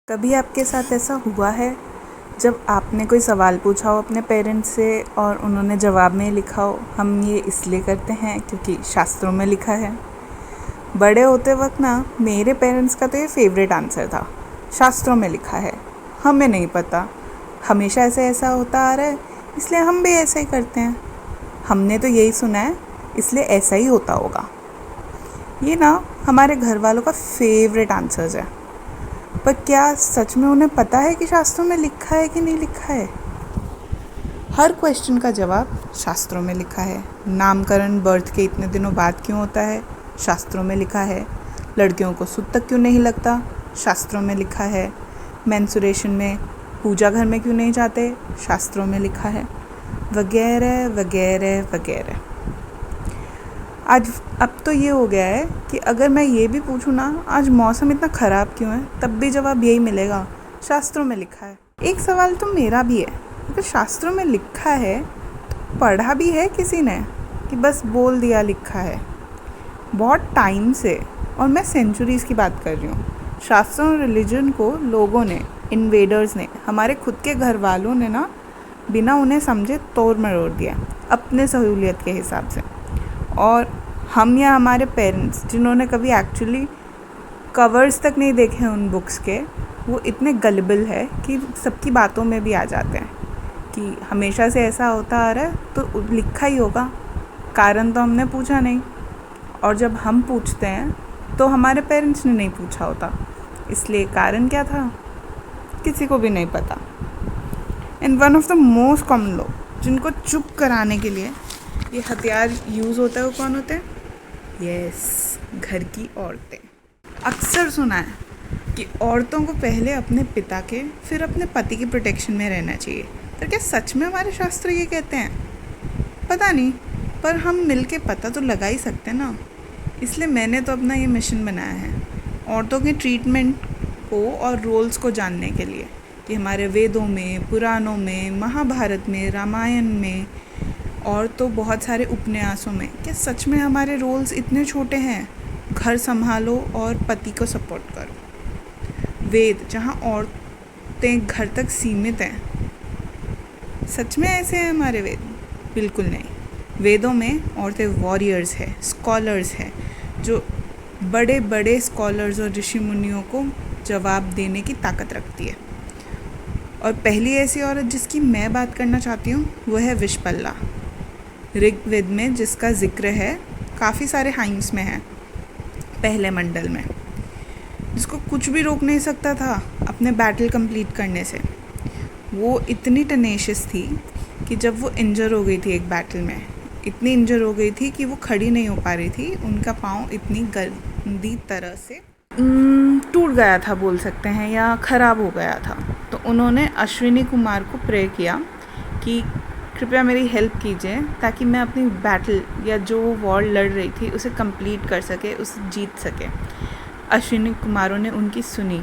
कभी आपके साथ ऐसा हुआ है जब आपने कोई सवाल पूछा हो अपने पेरेंट्स से और उन्होंने जवाब में लिखा हो हम ये इसलिए करते हैं क्योंकि शास्त्रों में लिखा है। बड़े होते वक्त ना मेरे पेरेंट्स का तो ये फेवरेट आंसर था, शास्त्रों में लिखा है, हमें नहीं पता, हमेशा ऐसा होता आ रहा है इसलिए हम भी ऐसा ही करते हैं, हमने तो यही सुना है इसलिए ऐसा ही होता होगा। ये ना हमारे घर वालों का फेवरेट आंसर्स है। पर क्या सच में उन्हें पता है कि शास्त्रों में लिखा है कि नहीं लिखा है? हर क्वेश्चन का जवाब शास्त्रों में लिखा है। नामकरण बर्थ के इतने दिनों बाद क्यों होता है? शास्त्रों में लिखा है। लड़कियों को सूतक क्यों नहीं लगता? शास्त्रों में लिखा है। मेंस्ट्रुएशन में पूजा घर में क्यों नहीं जाते? शास्त्रों में लिखा है। वगैरह वगैरह वगैरह। अब तो ये हो गया है कि अगर मैं ये भी पूछूँ ना आज मौसम इतना ख़राब क्यों है, तब भी जवाब यही मिलेगा, शास्त्रों में लिखा है। एक सवाल तो मेरा भी है, अगर शास्त्रों में लिखा है तो पढ़ा भी है किसी ने कि बस बोल दिया लिखा है? बहुत टाइम से, और मैं सेंचुरीज़ की बात कर रही हूँ, शास्त्रों और रिलीजन को लोगों ने, इन्वेडर्स ने, हमारे खुद के घर वालों ने ना बिना उन्हें समझे तोड़ मरोड़ दिया अपने सहूलियत के हिसाब से। और हम या हमारे पेरेंट्स जिन्होंने कभी एक्चुअली कवर्स तक नहीं देखे उन बुक्स के, वो इतने गलिबल है कि सबकी बातों में भी आ जाते हैं कि हमेशा से ऐसा होता आ रहा है तो लिखा ही होगा, कारण तो हमने पूछा नहीं। और जब हम पूछते हैं तो हमारे पेरेंट्स ने नहीं पूछा होता, इसलिए कारण क्या था किसी को भी नहीं पता। And one of the most common लोग जिनको चुप कराने के लिए ये हथियार यूज़ होता है वो कौन होते हैं? यस, घर की औरतें। अक्सर सुना है कि औरतों को पहले अपने पिता के फिर अपने पति की प्रोटेक्शन में रहना चाहिए। पर क्या सच में हमारे शास्त्र ये कहते हैं? पता नहीं, पर हम मिलके पता तो लगा ही सकते हैं ना। इसलिए मैंने तो अपना ये मिशन बनाया है औरतों के ट्रीटमेंट को और रोल्स को जानने के लिए कि हमारे वेदों में, पुराणों में, महाभारत में, रामायण में और तो बहुत सारे उपन्यासों में क्या सच में हमारे रोल्स इतने छोटे हैं? घर संभालो और पति को सपोर्ट करो। वेद जहाँ औरतें घर तक सीमित हैं, सच में ऐसे हैं हमारे वेद? बिल्कुल नहीं। वेदों में औरतें वॉरियर्स हैं, स्कॉलर्स हैं, जो बड़े बड़े स्कॉलर्स और ऋषि मुनियों को जवाब देने की ताकत रखती है। और पहली ऐसी औरत जिसकी मैं बात करना चाहती हूँ वो है विशपल्ला। ऋग्वेद में जिसका जिक्र है काफ़ी सारे हाइम्स में है, पहले मंडल में, जिसको कुछ भी रोक नहीं सकता था अपने बैटल कंप्लीट करने से। वो इतनी टेनेशियस थी कि जब वो इंजर हो गई थी एक बैटल में, इतनी इंजर हो गई थी कि वो खड़ी नहीं हो पा रही थी, उनका पाँव इतनी गंदी तरह से टूट गया था बोल सकते हैं, या ख़राब हो गया था। तो उन्होंने अश्विनी कुमार को प्रे किया कि कृपया मेरी हेल्प कीजिए ताकि मैं अपनी बैटल या जो वॉर लड़ रही थी उसे कंप्लीट कर सके, उसे जीत सके। अश्विनी कुमारों ने उनकी सुनी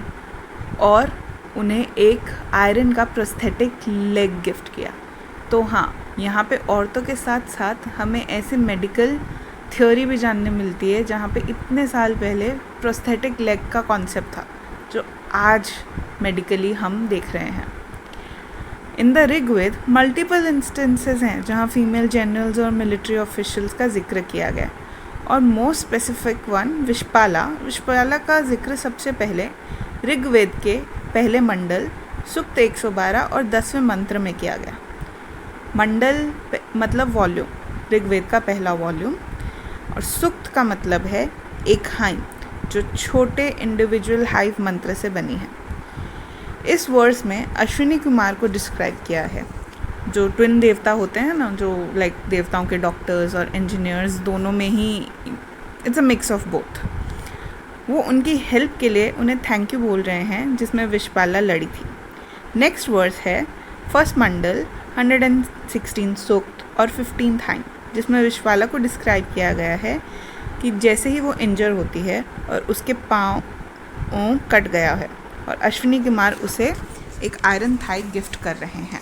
और उन्हें एक आयरन का प्रोस्थेटिक लेग गिफ्ट किया। तो हाँ, यहाँ पे औरतों के साथ साथ हमें ऐसे मेडिकल थ्योरी भी जानने मिलती है जहाँ पे इतने साल पहले प्रोस्थेटिक लेग का कॉन्सेप्ट था जो आज मेडिकली हम देख रहे हैं। In the Rigveda multiple instances हैं जहाँ फीमेल जनरल्स और मिलिट्री ऑफिशियल्स का जिक्र किया गया, और मोस्ट स्पेसिफिक वन विशपाला का जिक्र सबसे पहले ऋग्वेद के पहले मंडल सूक्त 112 और 10वें मंत्र में किया गया। मंडल मतलब वॉल्यूम, ऋग्वेद का पहला वॉल्यूम, और सूक्त का मतलब है एक हाइम जो छोटे इंडिविजुअल हाइव मंत्र से बनी है। इस वर्स में अश्विनी कुमार को डिस्क्राइब किया है, जो ट्विन देवता होते हैं ना, जो लाइक देवताओं के डॉक्टर्स और इंजीनियर्स दोनों में ही, it's a mix of both. वो उनकी हेल्प के लिए उन्हें थैंक यू बोल रहे हैं जिसमें विशपाला लड़ी थी। नेक्स्ट वर्स है फर्स्ट मंडल 116 सूक्त और 15 हाइम, जिसमें विशपाला को डिस्क्राइब किया गया है कि जैसे ही वो इंजर होती है और उसके पाँव कट गया है और अश्विनी कुमार उसे एक आयरन थाई गिफ्ट कर रहे हैं।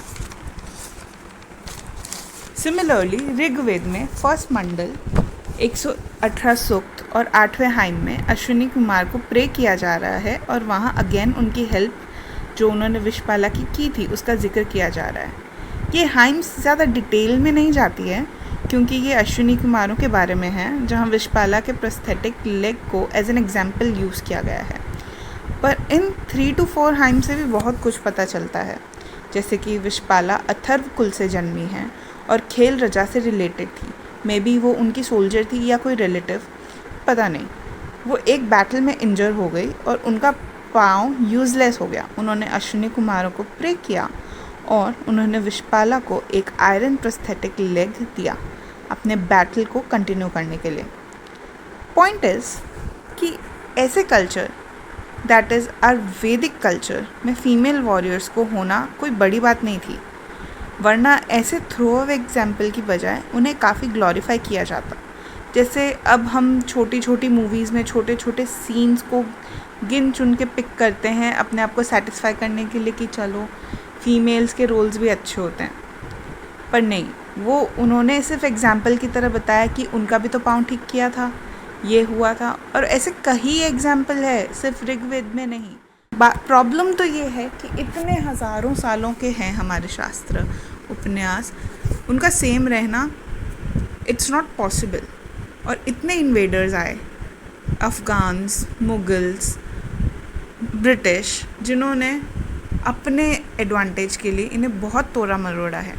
सिमिलरली ऋग्वेद में फर्स्ट मंडल 118 सूक्त और 8वें हाइम में अश्विनी कुमार को प्रे किया जा रहा है और वहाँ अगेन उनकी हेल्प जो उन्होंने विशपाला की थी उसका जिक्र किया जा रहा है। ये हाइम्स ज़्यादा डिटेल में नहीं जाती है क्योंकि ये अश्विनी कुमारों के बारे में है, जहाँ विशपाला के प्रोस्थेटिक लेग को एज एन एग्जाम्पल यूज़ किया गया है। पर इन 3 to 4 हाइम से भी बहुत कुछ पता चलता है, जैसे कि विशपाला अथर्व कुल से जन्मी है और खेल रजा से रिलेटेड थी। मे बी वो उनकी सोल्जर थी या कोई रिलेटिव, पता नहीं। वो एक बैटल में इंजर हो गई और उनका पाँव यूज़लेस हो गया। उन्होंने अश्विनी कुमारों को प्रे किया और उन्होंने विशपाला को एक आयरन प्रोस्थेटिक लेग दिया अपने बैटल को कंटिन्यू करने के लिए। पॉइंट इज़ कि ऐसे कल्चर दैट इज़ आर वैदिक कल्चर में फ़ीमेल वॉरियर्स को होना कोई बड़ी बात नहीं थी, वरना ऐसे थ्रो अवे एग्जाम्पल की बजाय उन्हें काफ़ी ग्लोरीफाई किया जाता। जैसे अब हम छोटी छोटी मूवीज़ में छोटे छोटे सीन्स को गिन चुन के पिक करते हैं अपने आप को सेटिस्फाई करने के लिए कि चलो फीमेल्स के रोल्स भी अच्छे होते हैं, पर नहीं, वो उन्होंने सिर्फ एग्जाम्पल की तरह बताया कि उनका भी तो पाँव ठीक किया था, ये हुआ था। और ऐसे कई एग्जाम्पल है, सिर्फ ऋग्वेद में नहीं। प्रॉब्लम तो ये है कि इतने हज़ारों सालों के हैं हमारे शास्त्र उपन्यास, उनका सेम रहना इट्स नॉट पॉसिबल। और इतने इन्वेडर्स आए, अफ़गान्स, मुगल्स, ब्रिटिश, जिन्होंने अपने एडवांटेज के लिए इन्हें बहुत तोड़ा मरोड़ा है,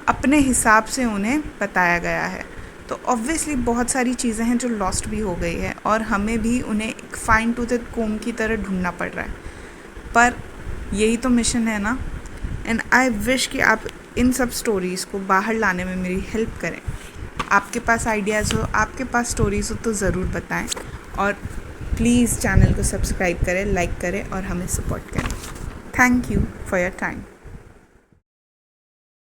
अपने हिसाब से उन्हें बताया गया है। तो ऑब्वियसली बहुत सारी चीज़ें हैं जो लॉस्ट भी हो गई है और हमें भी उन्हें एक फाइन टूथेड कोम की तरह ढूंढना पड़ रहा है। पर यही तो मिशन है ना। एंड आई विश कि आप इन सब स्टोरीज़ को बाहर लाने में मेरी हेल्प करें। आपके पास आइडियाज़ हो, आपके पास स्टोरीज़ हो तो ज़रूर बताएं। और प्लीज़ चैनल को सब्सक्राइब करें, लाइक करें और हमें सपोर्ट करें। Thank you for your time.